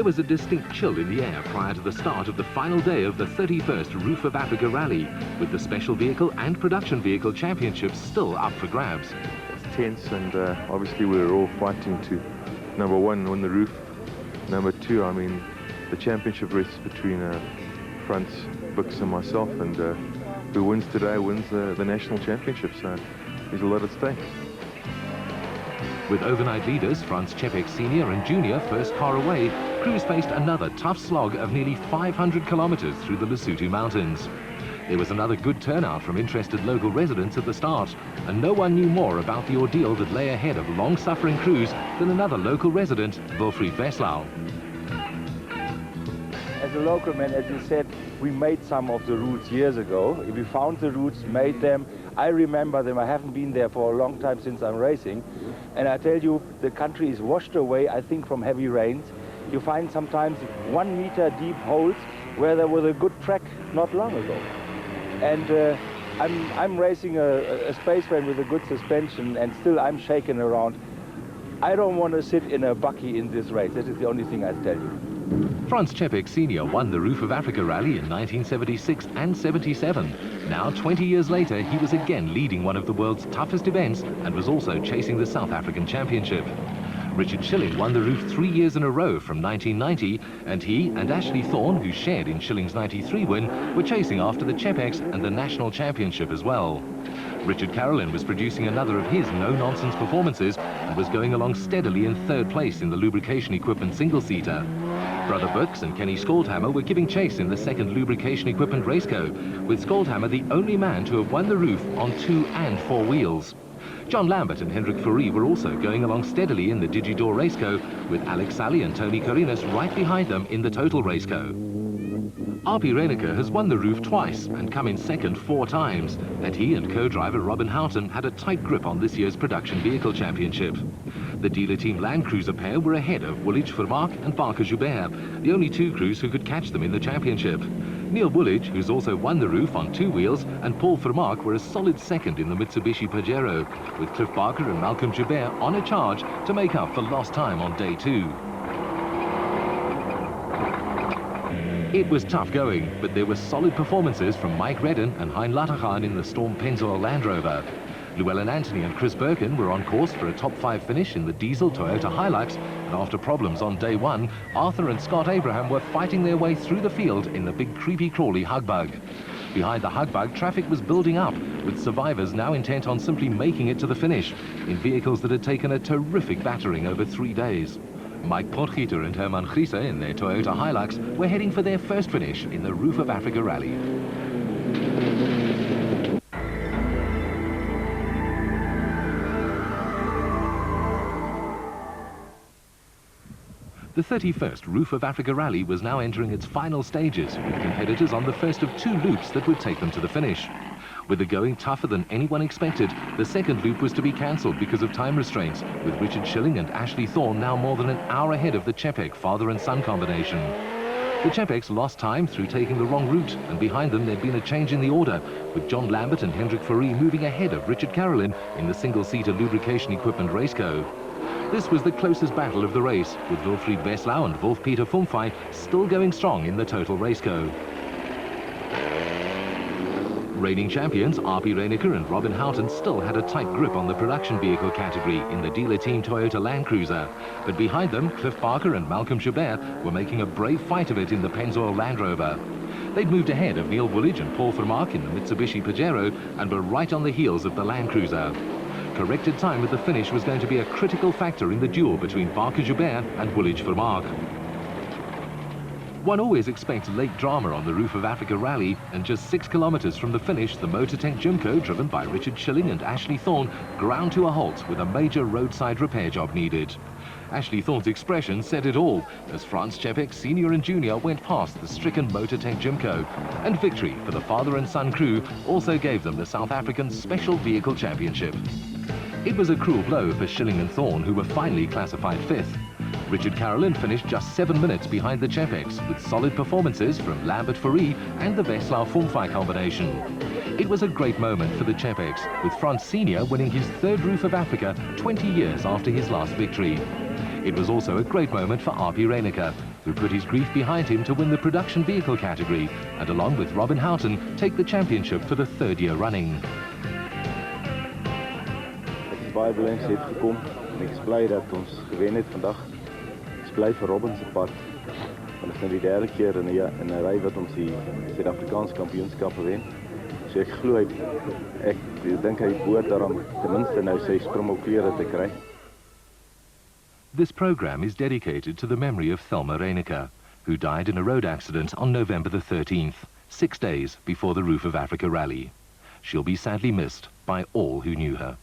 was a distinct chill in the air prior to the start of the final day of the 31st Roof of Africa Rally, with the Special Vehicle and Production Vehicle Championships still up for grabs. It's tense, and obviously we're all fighting to, number one, win the roof. Number two, I mean, the championship rests between Frans, Bux and myself, and who wins today wins the national championship, so there's a lot at stake. With overnight leaders Frans Čepek Sr. and Jr. first car away, crews faced another tough slog of nearly 500 kilometers through the Lesotho Mountains. There was another good turnout from interested local residents at the start, and no one knew more about the ordeal that lay ahead of long-suffering crews than another local resident, Wilfried Weslau. As a local man, as you said, we made some of the routes years ago. We found the routes, made them. I remember them. I haven't been there for a long time since I'm racing. And I tell you, the country is washed away, I think, from heavy rains. You find sometimes 1 meter deep holes where there was a good track not long ago. And I'm racing a space van with a good suspension, and still I'm shaking around. I don't want to sit in a bucky in this race. That is the only thing I tell you. Frans Čepek Sr. won the Roof of Africa Rally in 1976 and 77. Now, 20 years later, he was again leading one of the world's toughest events and was also chasing the South African Championship. Richard Schilling won the Roof 3 years in a row from 1990, and he and Ashley Thorne, who shared in Schilling's 93 win, were chasing after the Čepeks and the National Championship as well. Richard Carolyn was producing another of his no-nonsense performances and was going along steadily in third place in the lubrication equipment single-seater. Brother Bux and Kenny Skoldhammer were giving chase in the second lubrication equipment raceco, with Skoldhammer the only man to have won the Roof on 2 and 4 wheels. John Lambert and Hendrik Fourie were also going along steadily in the Digidor raceco, with Alex Sally and Tony Carinas right behind them in the total raceco. RP Reneker has won the Roof twice and come in second 4 times, and he and co-driver Robin Houghton had a tight grip on this year's Production Vehicle Championship. The dealer team Land Cruiser pair were ahead of Woolwich Vermaak and Parker Joubert, the only 2 crews who could catch them in the championship. Neil Woolwich, who's also won the Roof on 2 wheels, and Paul Vermaak were a solid second in the Mitsubishi Pajero, with Cliff Barker and Malcolm Joubert on a charge to make up for lost time on day 2. It was tough going, but there were solid performances from Mike Redden and Hein Lattergaan in the Storm Pennzoil Land Rover. Llewellyn Anthony and Chris Birkin were on course for a top 5 finish in the diesel Toyota Hilux, and after problems on day 1, Arthur and Scott Abraham were fighting their way through the field in the big creepy crawly Hugbug. Behind the Hugbug, traffic was building up, with survivors now intent on simply making it to the finish in vehicles that had taken a terrific battering over 3 days. Mike Potgieter and Herman Griese in their Toyota Hilux were heading for their first finish in the Roof of Africa Rally. The 31st Roof of Africa Rally was now entering its final stages, with competitors on the first of 2 loops that would take them to the finish. With the going tougher than anyone expected, the second loop was to be cancelled because of time restraints, with Richard Schilling and Ashley Thorne now more than an hour ahead of the Čepek father and son combination. The Čepeks lost time through taking the wrong route, and behind them there'd been a change in the order, with John Lambert and Hendrik Fourie moving ahead of Richard Carolyn in the single-seater lubrication equipment raceco. This was the closest battle of the race, with Wilfried Weslau and Wolf-Peter Fumfai still going strong in the total raceco. Reigning champions RP Reneker and Robin Houghton still had a tight grip on the production vehicle category in the dealer team Toyota Land Cruiser, but behind them Cliff Barker and Malcolm Joubert were making a brave fight of it in the Pennzoil Land Rover. They'd moved ahead of Neil Woolwich and Paul Vermaak in the Mitsubishi Pajero and were right on the heels of the Land Cruiser. Corrected time at the finish was going to be a critical factor in the duel between Parker Joubert and Woolwich Vermaak. One always expects late drama on the Roof of Africa Rally, and just 6 kilometers from the finish, the Motortech Jimco, driven by Richard Schilling and Ashley Thorne, ground to a halt with a major roadside repair job needed. Ashley Thorne's expression said it all, as Frans Čepek Sr. and Jr. went past the stricken Motortech Jimco, and victory for the father and son crew also gave them the South African Special Vehicle Championship. It was a cruel blow for Schilling and Thorne, who were finally classified 5th. Richard Carolyn finished just 7 minutes behind the Čepeks, with solid performances from Lambert Fourie and the Weslau Fumfai combination. It was a great moment for the Čepeks, with Frans Sr. winning his 3rd Roof of Africa 20 years after his last victory. It was also a great moment for RP Reneker, who put his grief behind him to win the production vehicle category and, along with Robin Houghton, take the championship for the third year running. Ek is baie bly ons het gekom en ek is bly dat ons gewen het vandag. Ek is bly vir Robin se pad. Want dit is nou die derde keer in 'n ry wat ons die Suid-Afrikaanse kampioenskappe wen. So ek glo ek dink hy behoort daarom ten minste nou sy sprongklere te kry. This program is dedicated to the memory of Thelma Reyneke, who died in a road accident on November the 13th, 6 days before the Roof of Africa rally. She'll be sadly missed by all who knew her.